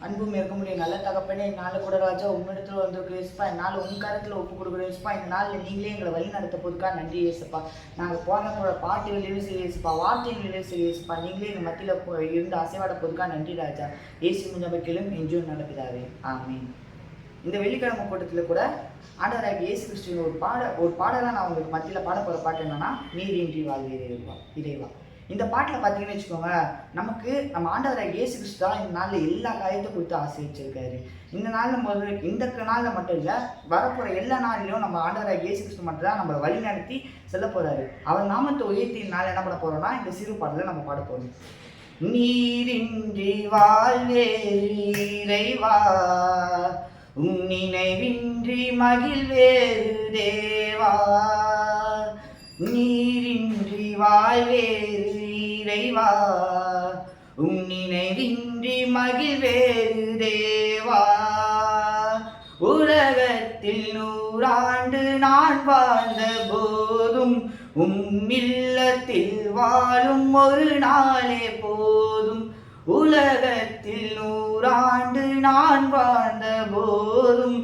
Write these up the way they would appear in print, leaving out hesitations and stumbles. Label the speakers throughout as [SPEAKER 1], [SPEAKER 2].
[SPEAKER 1] அன்பும் இருக்க முடியும் நல்ல தகப்பனே, நாள் கூட ராஜா உம்மிடத்துல வந்திருக்கு ஏசப்பா. நாள் உன் கரத்தில் ஒப்பு கொடுக்குறோம் ஏசப்பா. இந்த நாளில் நீங்களே எங்களை வழி நடத்த போதுக்கா நன்றி ஏசப்பா. நாங்கள் போகிற பாட்டுகளிலும் சரி ஏசப்பா, வார்த்தைகளிலும் சரி ஏசப்பா, நீங்களே எங்கள் மத்தியில் இருந்து அசைவாட போதுக்கா நன்றி ராஜா. இயேசு நம்பிக்கையிலும் எஞ்சும் நடக்குதாவே, ஆமீன். இந்த வெள்ளிக்கிழமை கூட்டத்தில் கூட ஆண்டவராகிய இயேசு கிறிஸ்துவின் ஒரு பாடலாம் நான் உங்களுக்கு மத்தியில் பாட போகிற பாட்டு என்னன்னா, நீரின்றி வாழ்வீரே இறைவா. இந்த பாட்டில் பார்த்தீங்கன்னு வச்சுக்கோங்க, நம்ம ஆண்டவராகிய இயேசு கிறிஸ்து தான் இந்த நாளில் எல்லா காரியத்தையும் கொடுத்து ஆசீர்வதிச்சிருக்காரு. இந்த நாளில் இந்த நாளில் மட்டும் இல்லை, வரப்போகிற எல்லா நாளிலும் நம்ம ஆண்டவராகிய இயேசு கிறிஸ்து மட்டும் தான் நம்மளை வழி நடத்தி செல்ல போகிறாரு. அவர் நாமத்தை உயர்த்தி நாள் என்ன பண்ண போகிறோம்னா, இந்த சிறு பாடலை நம்ம பாட போகிறோம். நீரின்றி வாழ்வேறு இறைவா, உன் நினைவின்றி மகிழ்வேறு தேவா. நீரின்றி வாழ்வேறு இறைவா, உன் நினைவின்றி மகிழ்வேறு தேவா. உலகத்தில் 100 ஆண்டு நான் வாழ்ந்த போதும், இல்லத்தில் வாழும் ஒரு நாளே போதும். உலகத்தில் 100 ஆண்டு நான் வாழ்ந்த போதும்,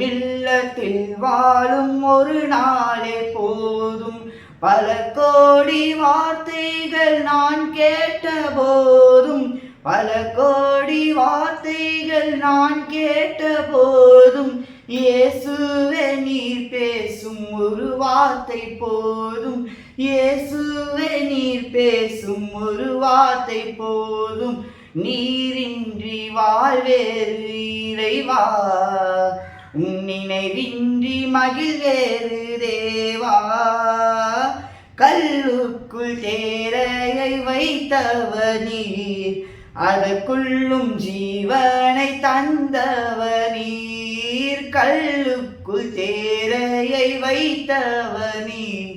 [SPEAKER 1] இல்லத்தில் வாழும் ஒரு நாளே போதும். பல கோடி வார்த்தைகள் நான் கேட்ட போதும், பல கோடி வார்த்தைகள் நான் கேட்ட போதும், இயேசுவே நீர் பேசும் ஒரு வார்த்தை போதும். இயேசுவே நீர் பேசும் ஒரு வார்த்தை போதும். நீரின்றி வாழ்வேறு இறைவா, உன் நினைவின்றி மகிழ்வேறு தேவா. கல்லுக்குள் தேரையை வைத்தவ நீர், அதற்குள்ளும் ஜீவனை தந்தவ நீர். கல்லுக்குள் தேரையை வைத்தவ நீர்,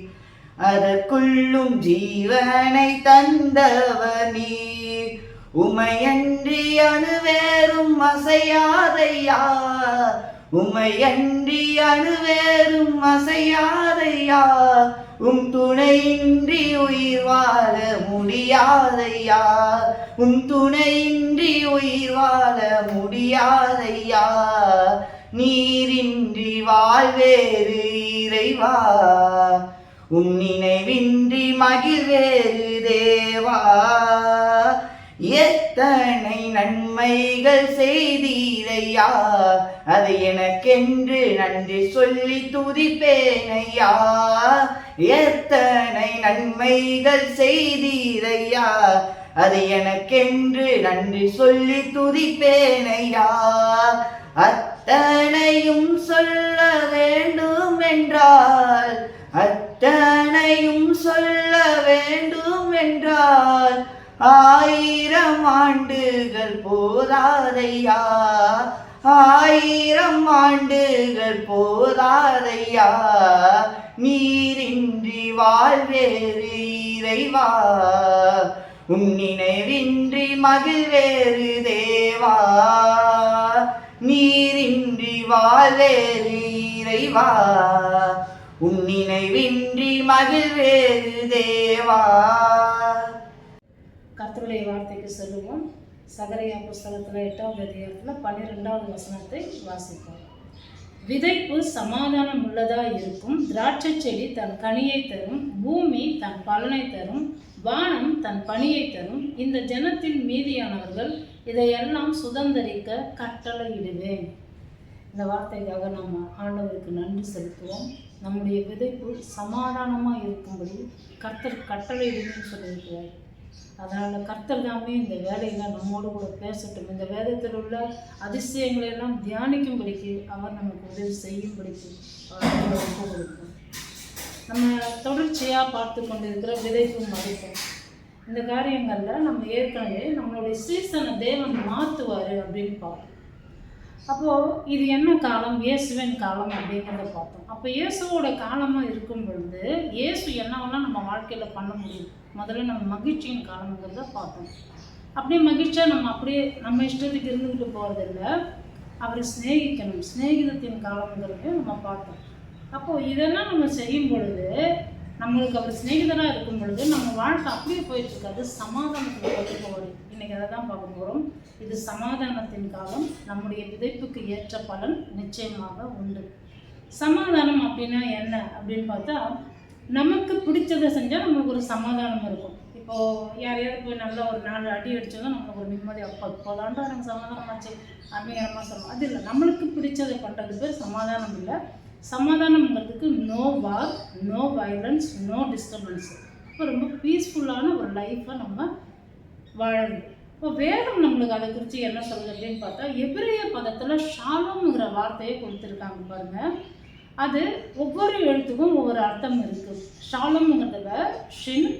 [SPEAKER 1] அதற்குள்ளும் ஜீவனை தந்தவ நீர். உமையன்றி அணுவேறும் அசையாதையா, உமையன்றி அணுவேறும் அசையாதையா. துணையின்றி உயிர் வாழ முடியாதையா, துணையின்றி உயிர் வாழ முடியாதையா. நீரின்றி வாழ்வேறு இறைவா, உன் நினைவின்றி மகிழ்வேறு தேவா. எத்தனை நன்மைகள் செய்தீரையா, அது எனக்கென்று நன்றி சொல்லி துதிப்பேனையா. எத்தனை நன்மைகள் செய்தீரையா, அது எனக்கென்று நன்றி சொல்லி துதிப்பேனையா. அத்தனையும் சொல்ல வேண்டும் என்றால், அத்தனையும் சொல்ல வேண்டும் என்றால், 1000 ஆண்டுகள் போதாதையா, 1000 ஆண்டுகள் போதாதையா. நீரின்றி வாழ்வேறு இறைவா, உன் நினைவின்றி மகிழ்வேறு தேவா. நீரின்றி வாழ்வேறு இறைவா, உன் நினைவின்றி மகிழ்வேறு தேவா.
[SPEAKER 2] கர்த்தருடைய வார்த்தைக்கு சொல்லுவோம். சகரியா புஸ்தகத்தில் 8வது அதிகாரத்தில் 12வது வசனத்தை வாசிப்போம். விதைப்பு சமாதானம் உள்ளதாய் இருக்கும், திராட்சை செடி தன் கனியை தரும், பூமி தன் பலனை தரும், வானம் தன் பணியை தரும். இந்த ஜனத்தின் மீதியானவர்கள் இதையெல்லாம் சுதந்தரிக்க கட்டளையிடுவேன். இந்த வார்த்தைக்காக நாம் ஆண்டவருக்கு நன்றி செலுத்துவோம். நம்முடைய விதைப்பு சமாதானமாக இருக்கும்படி கர்த்தர் கட்டளையிடுவேன்னு சொல்லியிருக்கிறார். அதனால் கர்த்தர் தாமே இந்த வேலையில் நம்மோடு கூட பேசட்டும். இந்த வேதத்தில் உள்ள அதிசயங்களை எல்லாம் தியானிக்கும்படிக்கு அவர் நமக்கு உதவி செய்யும்படிக்கு ஒப்பு கொடுக்கும். நம்ம தொடர்ச்சியாக பார்த்து கொண்டிருக்கிற விதைப்பும் மதிப்பும் இந்த காரியங்களில் நம்ம ஏற்கனவே நம்மளுடைய சீசனை தேவன் மாற்றுவார் அப்படின்னு பார்த்தோம். அப்போது இது என்ன காலம், இயேசுவின் காலம் அப்படிங்கிறத பார்த்தோம். அப்போ இயேசுவோட காலமாக இருக்கும் பொழுது இயேசு என்னவெல்லாம் நம்ம வாழ்க்கையில் பண்ண முடியும். முதல்ல நம்ம மகிழ்ச்சியின் காலங்கிறத பார்த்தோம். அப்படியே மகிழ்ச்சியாக நம்ம அப்படியே நம்ம இஷ்டத்துக்கு இருந்துக்கிட்டு போகிறதில்ல, அவரை சிநேகிக்கணும், சிநேகிதத்தின் காலங்கிறதையும் நம்ம பார்த்தோம். அப்போது இதெல்லாம் நம்ம செய்யும் பொழுது, நம்மளுக்கு அவர் சிநேகிதராக இருக்கும் பொழுது நம்ம வாழ்க்கை அப்படியே போயிட்டுருக்காது, சமாதானத்தில் போயிட்டு போவார். இன்னைக்கு அதை தான் பார்க்க போகிறோம். இது சமாதானத்தின் காலம். நம்முடைய விதைப்புக்கு ஏற்ற பலன் நிச்சயமாக உண்டு. சமாதானம் அப்படின்னா என்ன அப்படின்னு பார்த்தா, நமக்கு பிடிச்சதை செஞ்சால் நம்மளுக்கு ஒரு சமாதானம் இருக்கும். இப்போது யாரையாவது போய் நல்லா ஒரு 4 அடி அடித்ததும் நம்மளுக்கு ஒரு நிம்மதி, இப்போதாண்டா எனக்கு சமாதானம் ஆச்சு அப்படிங்கிறமா சொல்லுவோம். அது இல்லை, நம்மளுக்கு பிடிச்சதை பண்ணுறது பேர் சமாதானம் இல்லை. சமாதானம்ங்கிறதுக்கு no war, no violence, no disturbance. இப்போ ரொம்ப பீஸ்ஃபுல்லான ஒரு லைஃப்பை நம்ம வாழணும். இப்போ வேதம் நம்மளுக்கு அதை குறித்து என்ன சொல்லுது அப்படின்னு பார்த்தா, எபிரேய பதத்தில் ஷாலோம்ங்கிற வார்த்தையை கொடுத்துருக்காங்க பாருங்கள். அது ஒவ்வொரு எழுத்துக்கும் ஒவ்வொரு அர்த்தம் இருக்குது. ஷாலோம்ங்கிறதுல ஷின்,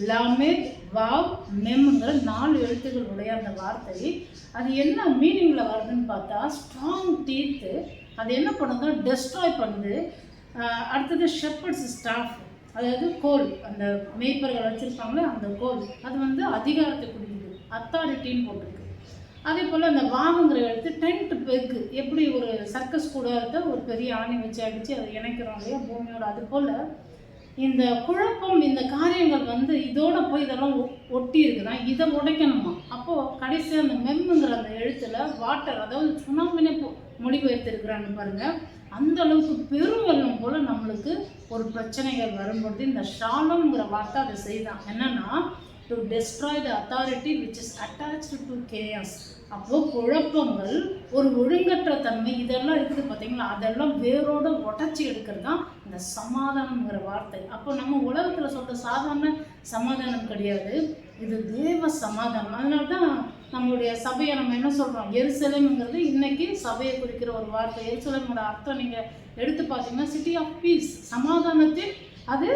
[SPEAKER 2] லாமேத், வாவ், மெம்ங்கிற 4 எழுத்துக்களுடைய அந்த வார்த்தை அது என்ன மீனிங்கில் வருதுன்னு பார்த்தா, ஸ்ட்ராங் டீத்து அது என்ன பண்ணுதுன்னா டெஸ்ட்ராய் பண்ணுது. அடுத்தது ஷெப்பர்ட்ஸ் ஸ்டாஃப், அதாவது கோல், அந்த மேய்ப்பர்கள் வச்சுருப்பாங்களே அந்த கோல், அது வந்து அதிகாரத்தை கொடுக்குது, அத்தாரிட்டின்னு போட்டிருக்கு. அதே போல் அந்த வாவுங்கிற எழுத்து டென்ட் பெக்கு, எப்படி ஒரு சர்க்கஸ் கூடாரத்தை ஒரு பெரிய ஆணி வச்சு அடித்து அதை இணைக்கிறோம் இல்லையா பூமியோட, அது போல் இந்த குழப்பம், இந்த காரியங்கள் வந்து இதோட போய் இதெல்லாம் ஒட்டி இருக்குன்னா இதை உடைக்கணுமா. அப்போது கடைசியாக அந்த மெம்முங்கிற அந்த எழுத்தில் வாட்டர், அதாவது சுனாமினே மொழிபெயர்த்திருக்கிறாங்க பாருங்கள். அந்த அளவுக்கு பெரும் வெள்ளம் போல் நம்மளுக்கு ஒரு பிரச்சனைகள் வரும்பொழுது இந்த ஷாலம்ங்கிற வார்த்தை அதை செய்தான். என்னன்னா, to destroy the authority which is attached to chaos. அப்போது குழப்பங்கள், ஒரு ஒழுங்கற்ற தன்மை, இதெல்லாம் இருக்குது பார்த்தீங்களா, அதெல்லாம் வேரோட உடச்சி எடுக்கிறது தான் இந்த சமாதானம்ங்கிற வார்த்தை. அப்போ நம்ம உலகத்தில் சொல்கிற சாதாரண சமாதானம் கிடையாது, இது தேவ சமாதானம். அதனால தான் நம்மளுடைய சபையை நம்ம என்ன சொல்கிறோம், எருசலேம்ங்கிறது இன்றைக்கி சபையை குறிக்கிற ஒரு வார்த்தை. எருசலேமோட அர்த்தம் நீங்கள் எடுத்து பார்த்தீங்கன்னா சிட்டி ஆஃப் பீஸ், சமாதானத்தில் அது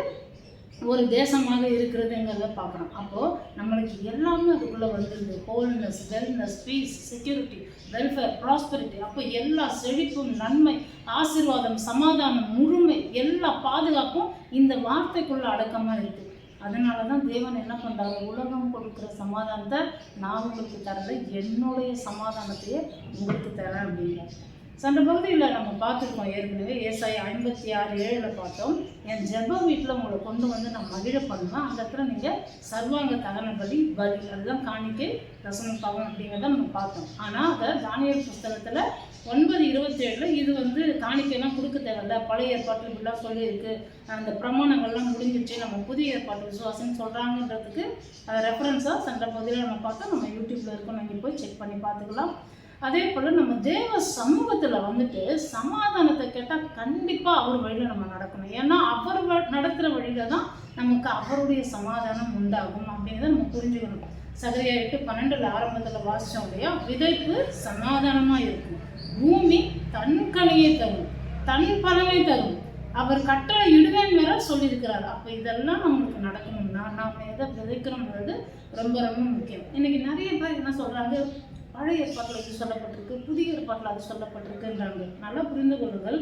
[SPEAKER 2] ஒரு தேசமாக இருக்கிறதுங்கிறத பார்க்குறோம். அப்போது நம்மளுக்கு எல்லாமே அதுக்குள்ளே வந்துடுது. Wholeness, wellness, peace, security, welfare, prosperity. அப்போ எல்லா செழிப்பும், நன்மை, ஆசீர்வாதம், சமாதானம், முழுமை, எல்லா பாதுகாப்பும் இந்த வார்த்தைக்குள்ளே அடக்கமாக இருக்குது. அதனால தான் தேவன் என்ன பண்ணுறாரு, உலகம் கொடுக்குற சமாதானத்தை நான் உங்களுக்கு தரல, என்னுடைய சமாதானத்தையே உங்களுக்கு தரேன் அப்படிங்கிறார். அந்த பகுதியில் நம்ம பார்த்துருக்கோம் ஏற்கனவே. ஏசாயா 56:7 பார்த்தோம். என் ஜெப வீட்டில் உங்களை கொண்டு வந்து நான் மகிழ பண்ணுவேன், அந்த இடத்துல நீங்கள் சர்வாங்க தகன பலி, அதுதான் காணிக்கை, ரசன பாவம் அப்படிங்கிறத நம்ம பார்த்தோம். ஆனால் அதை தானியேல் புஸ்தகத்தில் 9:27 இது வந்து காணிக்கைலாம் கொடுக்க தேவையில்ல, பழைய ஏற்பாட்டில் இப்படிலாம் சொல்லியிருக்கு, அந்த பிரமாணங்கள்லாம் முடிஞ்சிச்சு, நம்ம புதிய ஏற்பாட்டு விசுவாசம்னு சொல்கிறாங்கன்றதுக்கு ரெஃபரன்ஸாக சென்ற பகுதியில் நம்ம பார்த்தோம். நம்ம யூடியூப்பில் இருக்கோம், நீங்கள் போய் செக் பண்ணி பார்த்துக்கலாம். அதே போல் நம்ம தேவ சமூகத்தில் வந்துட்டு சமாதானத்தை கேட்டால் கண்டிப்பாக அவர் வழியில் நம்ம நடக்கணும். ஏன்னா அவர் நடத்துகிற வழியில் தான் நமக்கு அவருடைய சமாதானம் உண்டாகும் அப்படிங்கிறத நம்ம புரிஞ்சுக்கணும். சகரியா 8:12 ஆரம்பத்தில் வாசித்தோம் இல்லையா, விதைப்பு சமாதானமாக இருக்கும், பூமி தன் கனியை தரும், தன் பலனை தரும், அவர் கட்டளை இடுவேன் வேற சொல்லியிருக்கிறார். அப்போ இதெல்லாம் நம்மளுக்கு நடக்கணும்னா நாம் எதை விதைக்கிறோம்ன்றது ரொம்ப ரொம்ப முக்கியம். இன்றைக்கி நிறைய பேர் என்ன சொல்கிறாங்க, பழைய ஏற்பாட்டில் இது சொல்லப்பட்டிருக்கு, புதிய ஏற்பாட்டில் அது சொல்லப்பட்டிருக்குன்றாங்க. நல்லா புரிந்து கொள்ளுங்கள்,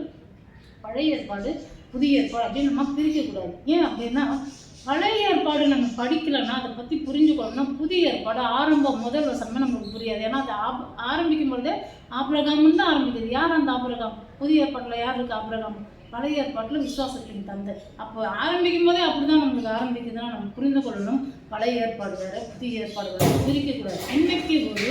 [SPEAKER 2] பழைய ஏற்பாடு புதிய ஏற்பாடு அப்படின்னு நம்ம பிரிக்கக்கூடாது. ஏன் அப்படின்னா, பழைய ஏற்பாடு நம்ம படிக்கலைன்னா, அதை பற்றி புரிஞ்சுக்கணும்னா புதிய ஏற்பாடு முதல் வசனமே நமக்கு புரியாது. ஏன்னா அது ஆரம்பிக்கும் பொழுதே ஆபிரகாம்னு தான் ஆரம்பிக்குது. யார் அந்த ஆபிரகாம்? புதிய ஏற்பாட்டில் யார் இருக்குது ஆபிரகாம்? பழைய ஏற்பாட்டில் விசுவாசத்தின் தந்தை. அப்போ ஆரம்பிக்கும் போதே அப்படி தான் நம்மளுக்கு ஆரம்பிக்குதுன்னா நம்ம புரிந்து கொள்ளணும். பழைய ஏற்பாடு வேறு, புதிய ஏற்பாடு வேறு பிரிக்கக்கூடாது. இன்னைக்கு ஒரு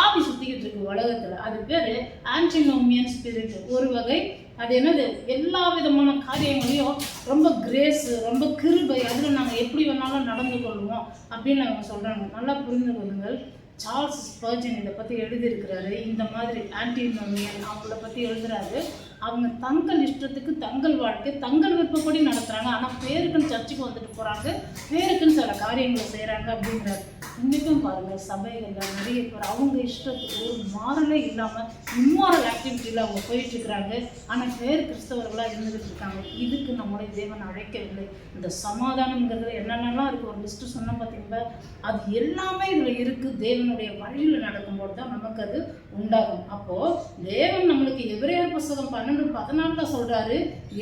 [SPEAKER 2] ஆவி சுற்றிக்கிட்டு இருக்கு உலகத்தில், அது பேர் ஆன்டினோமியன் ஸ்பிரிட். ஒரு வகை அது என்னது, எல்லா விதமான காரியங்களையும் ரொம்ப கிரேஸு, ரொம்ப கிருபை, அதில் நாங்கள் எப்படி வேணாலும் நடந்து கொள்வோம் அப்படின்னு நாங்கள் சொல்கிறாங்க. நல்லா புரிந்து கொள்ளுங்கள். சார்ல்ஸ் ஸ்பர்ஜன் இதை பற்றி எழுதியிருக்கிறாரு. இந்த மாதிரி ஆன்டினோமியன் அவங்கள பற்றி எழுதுறாரு. அவங்க தங்கள் இஷ்டத்துக்கு தங்கள் வாழ்க்கை தங்கள் விருப்பப்படி நடத்துகிறாங்க. ஆனால் பேருக்குன்னு சர்ச்சுக்கு வந்துட்டு போகிறாங்க, பேருக்குன்னு சில காரியங்களை செய்கிறாங்க அப்படிங்கிறாரு. இன்றைக்கும் பாருங்கள், சபைகளில் நிறைய பேர் அவங்க இஷ்டத்துக்கு ஒரு மாறலே இல்லாமல் இம்மாரல் ஆக்டிவிட்டியில் அவங்க போயிட்டுருக்கிறாங்க. ஆனால் பேர் கிறிஸ்தவர்களாக இருந்துகிட்டு இருக்காங்க. இதுக்கு நம்முடைய தேவன் அழைக்கவில்லை. இந்த சமாதானங்கிறது என்னென்னலாம் இருக்குது, ஒரு லிஸ்ட்டு சொன்ன பார்த்தீங்களா, அது எல்லாமே இதில் இருக்குது. தேவனுடைய வழியில் நடக்கும்போது தான் நமக்கு அது உண்டாகும். அப்போது தேவன் நம்மளுக்கு எபிரேயர் புஸ்தகம் 12:14 சொல்கிறாரு,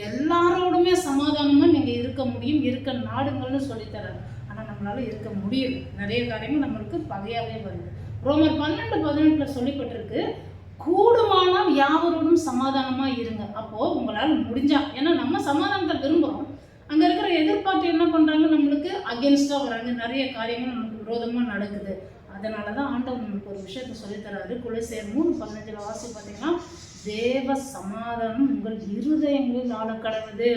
[SPEAKER 2] எல்லாரோடுமே சமாதானமாக நீங்கள் இருக்க முடியும், இருக்க நாடுங்கள்னு சொல்லித்தராரு. ஆனால் நம்மளால் இருக்க முடியல, நிறைய காரியங்கள் நம்மளுக்கு பகையாகவே வருது. ரோமர் 12:18 சொல்லப்பட்டிருக்கு, கூடுமானால் யாவரோடும் சமாதானமாக இருங்க. அப்போது உங்களால் முடிஞ்சா, ஏன்னா நம்ம சமாதானத்தை விரும்புகிறோம், அங்கே இருக்கிற எதிர்பார்த்து என்ன பண்ணுறாங்க, நம்மளுக்கு அகென்ஸ்டாக வராங்க, நிறைய காரியங்கள் நமக்கு விரோதமாக நடக்குது. அதனால தான் ஆண்டவர் நமக்கு ஒரு விஷயத்தை சொல்லித்தராரு. கொலோசியர் 3:15 வாசி பார்த்தீங்கன்னா, தேவ சமாதானம் உங்கள் இருதயங்களில் ஆளக்கடவுது.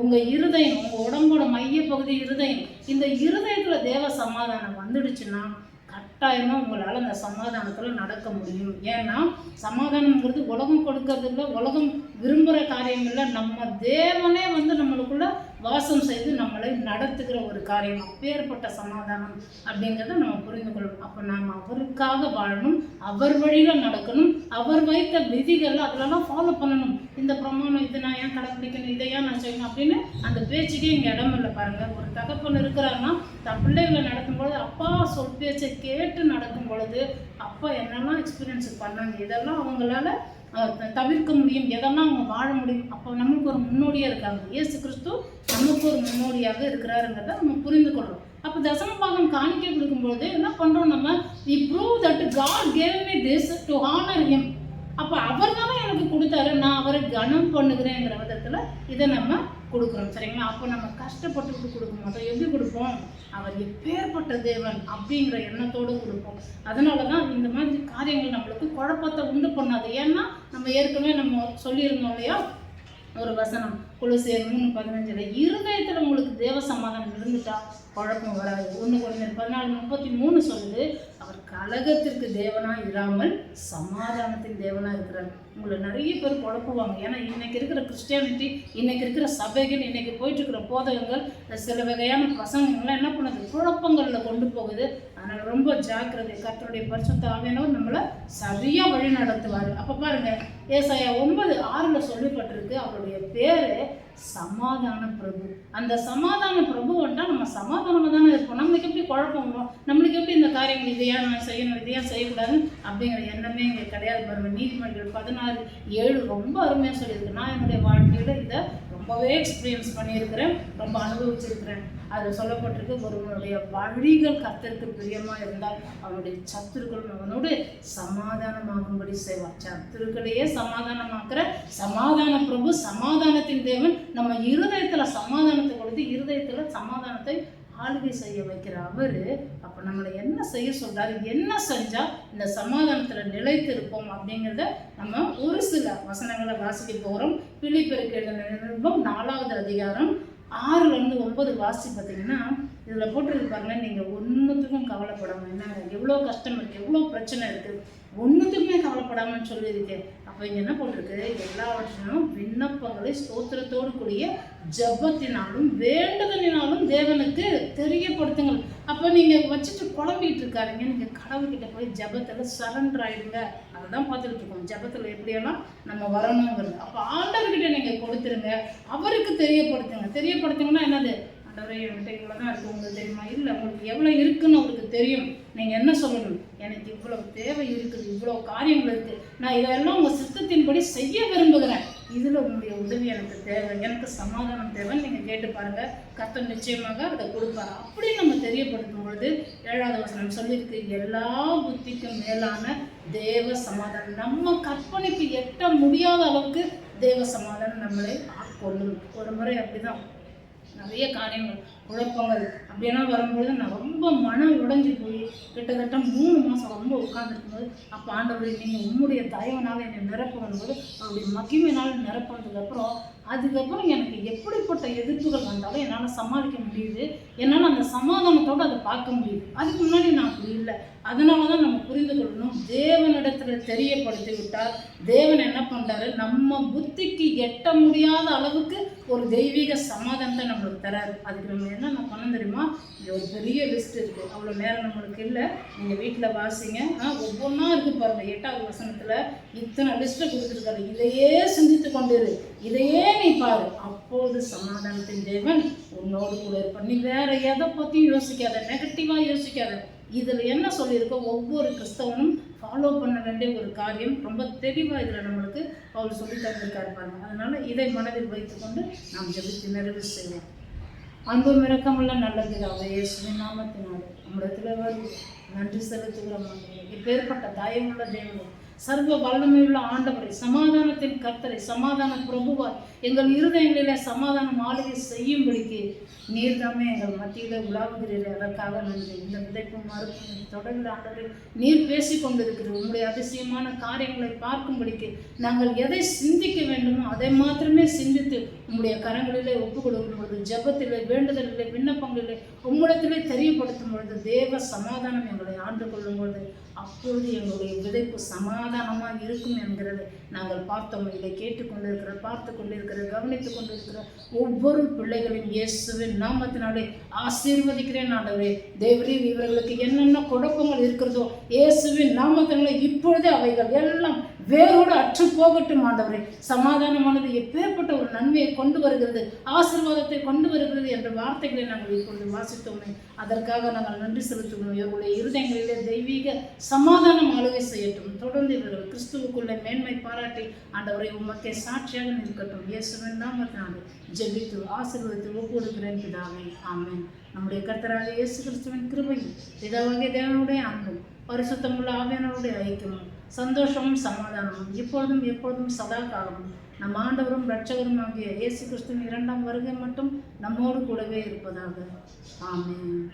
[SPEAKER 2] உங்கள் இருதயம், உங்கள் உடம்போட மையப்பகுதி இருதயம், இந்த இருதயத்தில் தேவ சமாதானம் வந்துடுச்சுன்னா கட்டாயமாக உங்களால் அந்த சமாதானத்தில் நடக்க முடியும். ஏன்னா சமாதானங்கிறது உலகம் கொடுக்கறது இல்லை, உலகம் விரும்புகிற காரியம் இல்லை. நம்ம தேவனே நம்மளுக்குள்ள வாசம் செய்து நம்மளை நடத்துகிற ஒரு காரியம். அப்பேற்பட்ட சமாதானம் அப்படிங்கிறத நம்ம புரிந்து கொள்ளணும். அப்போ நாம் அவருக்காக வாழணும், அவர் வழியில் நடக்கணும், அவர் வைத்த விதிகள் அதிலெல்லாம் ஃபாலோ பண்ணணும். இந்த பிரமாணம் இது நான் ஏன் கடைப்பிடிக்கணும், இதை ஏன் நான் செய்யணும் அப்படின்னு அந்த பேச்சுக்கே இங்கே இடம் இல்லை. பாருங்கள், ஒரு தகப்பன் இருக்கிறாருன்னா தன் பிள்ளைகளை நடக்கும்பொழுது அப்பா சொல் பேச்சை கேட்டு நடக்கும் பொழுது அப்பா என்னெல்லாம் எக்ஸ்பீரியன்ஸ் பண்ணாங்க, இதெல்லாம் அவங்களால தவிர்க்க முடியும், எதெல்லாம் அவங்க வாழ முடியும். அப்போ நமக்கு ஒரு முன்னோடியாக இருக்காங்க. இயேசு கிறிஸ்து நமக்கு ஒரு முன்னோடியாக இருக்கிறாருங்கிறத நம்ம புரிந்து கொள்கிறோம். அப்போ தசம பாகம் காணிக்கை கொடுக்கும்போது என்ன பண்ணுறோம், நம்ம we prove that God gave me this to honor him. அப்போ அவர் தானே எனக்கு கொடுத்தாரு, நான் அவரை கனம் பண்ணுகிறேங்கிற விதத்தில் இதை நம்ம கொடுக்குறோம். சரிங்களா? அப்போ நம்ம கஷ்டப்பட்டு கொடுக்க மாட்டோம். எப்படி கொடுப்போம், அவர் எப்பேற்பட்ட தேவன் அப்படிங்கிற எண்ணத்தோடு கொடுப்போம். அதனால தான் இந்த மாதிரி காரியங்கள் நம்மளுக்கு குழப்பத்தை உண்டு பண்ணாது. ஏன்னா நம்ம ஏற்கனவே நம்ம சொல்லியிருந்தோம் இல்லையா, ஒரு வசனம் கொலோசியர் 3:15 இருதயத்தில் உங்களுக்கு தேவ சமாதானம் இருந்துட்டா குழப்பம் வராது. 1 கொரிந்தியர் 14:33 சொல்லுது, அவர் கலகத்திற்கு தேவனாக இராமல் சமாதானத்தின் தேவனாக இருக்கிறார். உங்களை நிறைய பேர் குழப்புவாங்க. ஏன்னா இன்னைக்கு இருக்கிற கிறிஸ்டியானிட்டி, இன்னைக்கு இருக்கிற சபைகள், இன்னைக்கு போயிட்டு இருக்கிற போதகங்கள், சில வகையான பிரசங்கங்கள்லாம் என்ன பண்ணுது, குழப்பங்களில் கொண்டு போகுது. அதனால் ரொம்ப ஜாக்கிரதை. கர்த்தருடைய பரிசுத்த ஆவியானவர் நம்மளை சரியாக வழி நடத்துவார். அப்போ பாருங்க, ஏசாயா 9:6 சொல்லப்பட்டிருக்கு, அவருடைய பேரு சமாதான பிரபு. அந்த சமாதான பிரபு வந்தால் நம்ம சமாதானமாக தானே இருப்போம். நம்மளுக்கு எப்படி குழப்பம் வரும், நம்மளுக்கு எப்படி இந்த காரியங்கள் இதையா நான் செய்யணும், இதையா செய்யக்கூடாது அப்படிங்கிற எண்ணமே இங்கே கிடையாது. பாருங்க, நீதிமொழிகள் 16:7 ரொம்ப அருமையாக சொல்லியிருக்கு. நான் என்னுடைய வாழ்க்கையில் இதை ரொம்பவே எக்ஸ்பீரியன்ஸ் பண்ணியிருக்கிறேன், ரொம்ப அனுபவிச்சிருக்கிறேன். அதில் சொல்லப்பட்டிருக்கு, ஒருவனுடைய வழிகள் கர்த்தருக்கு பிரியமாக இருந்தால் அவனுடைய சத்துருக்கள் அவனோடு சமாதானமாகும்படி செய்வார். சத்துருக்களையே சமாதானமாக்குற சமாதான பிரபு, சமாதானத்தின் தேவன் நம்ம இருதயத்தில் சமாதானத்தை கொடுத்து இருதயத்தில் சமாதானத்தை ஆளுகை செய்ய வைக்கிற அவர். அப்போ நம்மளை என்ன செய்ய சொல்றாரு, என்ன செஞ்சால் இந்த சமாதானத்தில் நிலைத்து இருப்போம் அப்படிங்கிறத நம்ம ஒரு சில வசனங்களை வாசிக்க போகிறோம். பிலிப்பியருக்கு எழுதின நிருபம் 4வது அதிகாரம் 6-9 வாசி பார்த்தீங்கன்னா, இதில் போட்டிருப்பாருங்க, நீங்கள் ஒன்றுத்துக்கும் கவலைப்படாமல், என்ன எவ்வளோ கஷ்டம் இருக்குது, எவ்வளோ பிரச்சனை இருக்குது, ஒன்றுத்துக்குமே கவலைப்படாமன்னு சொல்லியிருக்கேன். அப்போ இங்கே என்ன போட்டிருக்கு, எல்லாவற்றிலும் விண்ணப்பங்களை ஸ்தோத்திரத்தோடு கூடிய ஜபத்தினாலும் வேண்டுதலினாலும் தேவனுக்கு தெரியப்படுத்துங்கள். அப்போ நீங்கள் வச்சுட்டு குழம்பிட்டு இருக்காருங்க, நீங்கள் கடவுள்கிட்ட போய் ஜபத்தில் சரண்டர் ஆகிடுங்க. அதை தான் பார்த்துக்கிட்டு இருக்கோம், ஜபத்தில் எப்படியெல்லாம் நம்ம வரணுங்கிறது. அப்போ ஆண்டவர்கிட்ட நீங்கள் கொடுத்துருங்க, அவருக்கு தெரியப்படுத்துங்க. தெரியப்படுத்துங்கன்னா என்னது, ஆண்டவரே என்கிட்ட இவ்வளோ தான் இருக்குது, உங்களுக்கு தெரியுமா? இல்லை, உங்களுக்கு எவ்வளோ இருக்குன்னு அவருக்கு தெரியும். நீங்கள் என்ன சொல்லணும், எனக்கு இவ்வளோ தேவை இருக்குது, இவ்வளோ காரியங்கள் இருக்குது, நான் இதெல்லாம் உங்கள் சித்தத்தின்படி செய்ய விரும்புகிறேன், இதில் உங்களுடைய உதவி எனக்கு தேவை, எனக்கு சமாதானம் தேவைன்னு நீங்கள் கேட்டு பாருங்கள். கர்த்தர் நிச்சயமாக அதை கொடுப்பாரு. அப்படி நம்ம தெரியப்படுத்தும் பொழுது 7வது வசனம் சொல்லியிருக்கு, எல்லா புத்திக்கும் மேலான தேவ சமாதானம், நம்ம கற்பனைக்கு எட்ட முடியாத அளவுக்கு தேவ சமாதானம் நம்மளை ஆட்கொள்ளும். ஒரு முறை அப்படிதான் நிறைய காரியங்கள் குழப்பங்கள் அப்படியெல்லாம் வரும்பொழுது நான் ரொம்ப மனம் உடைஞ்சி போய் கிட்டத்தட்ட 3 மாதம் ரொம்ப உட்கார்ந்துருக்கும்போது, அப்போ ஆண்டவரே நீங்கள் உம்முடைய தயவனால் என்னை நிரப்பும்போது அவருடைய மகிமையினால் அதுக்கப்புறம் எனக்கு எப்படிப்பட்ட எதிர்ப்புகள் வந்தாலும் என்னால் சமாளிக்க முடியுது, என்னால் அந்த சமாதானத்தோடு அதை பார்க்க முடியுது. அதுக்கு முன்னாடி நான் அப்படி இல்லை. அதனால தான் நம்ம புரிந்து கொள்ளணும், தேவனிடத்தில் தெரியப்படுத்தி விட்டார். தேவன் என்ன பண்ணுறாரு, நம்ம புத்திக்கு எட்ட முடியாத அளவுக்கு ஒரு தெய்வீக சமாதானத்தை நம்மளுக்கு தராரு. அதுக்கு நம்ம என்ன பண்ண தெரியுமா, இது ஒரு பெரிய லிஸ்ட் இருக்குது, அவ்வளோ நேரம் நம்மளுக்கு இல்லை. நீங்கள் வீட்டில் வாசிங்க, ஒவ்வொன்றா இருக்குது பாருங்கள். 8வது வசனத்தில் இத்தனை லிஸ்ட்டை கொடுத்துருக்காரு, இதையே சிந்தித்து கொண்டிரு, இதையே நீ பாரு, அப்போது சமாதானத்தின் தேவன் உன்னோடு கூட இருப்பார். நீ வேற எதை பற்றியும் யோசிக்காத, நெகட்டிவாக யோசிக்காத. இதில் என்ன சொல்லியிருக்கோ ஒவ்வொரு கிறிஸ்தவனும் ஃபாலோ பண்ண வேண்டிய ஒரு காரியம் ரொம்ப தெளிவாக இதில் நம்மளுக்கு அவர் சொல்லி தந்திருக்காரு பாருங்க. அதனால் இதை மனதில் வைத்துக்கொண்டு நாம் ஜெபித்து நிறைவு செய்வோம். அன்பு மிரக்கமுள்ள நல்ல பிதாவே, இயேசுவின் நாமத்தினாலே நம்மிடத்தில் வருது நன்றி செலுத்துகிறோம். இப்பேற்பட்ட தயவுள்ள தேவன் சர்வ வல்லமையுள்ள ஆண்டவரை, சமாதானத்தின் கர்த்தரை, சமாதான பிரபுவாய் எங்கள் இருதயங்களிலே சமாதானம் ஆளுகை செய்யும்படிக்கு நீர்தாமே எங்கள் மத்தியிலே உலாவுகிறீர்கள். அதற்காக நன்றி. இந்த விதைப்பும் மறுப்பும் தொடர்ந்து ஆண்டவரை நீர் பேசி கொண்டிருக்கிறீர்கள். உங்களுடைய அதிசயமான காரியங்களை பார்க்கும்படிக்கு நாங்கள் எதை சிந்திக்க வேண்டுமோ அதை மாத்திரமே சிந்தித்து உங்களுடைய கரங்களிலே ஒப்புக் கொடுக்கும் பொழுது, ஜெபத்திலே, வேண்டுதலிலே, விண்ணப்பங்களிலே உம்மிடத்திலே தெரியப்படுத்தும் பொழுது, தேவ சமாதானம் எங்களை ஆண்டு கொள்ளும் பொழுது அப்பொழுது எங்களுடைய விதைப்பு சமாதானமாக இருக்கும் என்கிறதை நாங்கள் பார்த்தோம். இதை கேட்டுக்கொண்டிருக்கிற, பார்த்து கொண்டிருக்கிற, கவனித்துக் கொண்டிருக்கிற ஒவ்வொரு பிள்ளைகளின் இயேசுவின் நாமத்தினாலே ஆசீர்வதிக்கிறேன் ஆண்டவரே. தேவரீர் இவர்களுக்கு என்னென்ன குழப்பங்கள் இருக்கிறதோ இயேசுவின் நாமத்தினாலே இப்பொழுதே அவைகள் எல்லாம் வேரோடு அற்று போகட்டும் ஆண்டவரே. சமாதானமானது எப்பேற்பட்ட ஒரு நன்மையை கொண்டு வருகிறது, ஆசீர்வாதத்தை கொண்டு வருகிறது என்ற வார்த்தைகளை நாங்கள் இப்பொழுது வாசித்தோமே. அதற்காக நாங்கள் நன்றி செலுத்துகிறோம். இவர்களுடைய இருதயங்களிலே தெய்வீக சமாதானம் ஆளுகை செய்யட்டும். தொடர்ந்து இவர்கள் கிறிஸ்துவுக்குள்ளே மேன்மை பாராட்டி ஆண்டவரை உமக்கே சாட்சியாக நிற்கட்டும். இயேசுவின் நாமத்தினாலே ஜெபித்து ஆசீர்வதித்து ஒப்புக்கொடுக்கிறேன் பிதாவே, ஆமென். நம்முடைய கர்த்தராகிய இயேசு கிறிஸ்துவின் கிருபையும், பிதாவாகிய தேவனுடைய அன்பும், பரிசுத்தமுள்ள ஆவியானவருடைய ஐக்கியமும், சந்தோஷமும், சமாதானமும் இப்பொழுதும் எப்பொழுதும் சதா காலமும் நம் ஆண்டவரும் இரட்சகரும் ஆகிய இயேசு கிறிஸ்துவின் 2ஆம் வருகை மட்டும் நம்மோடு கூடவே இருப்பதாக. ஆமென்.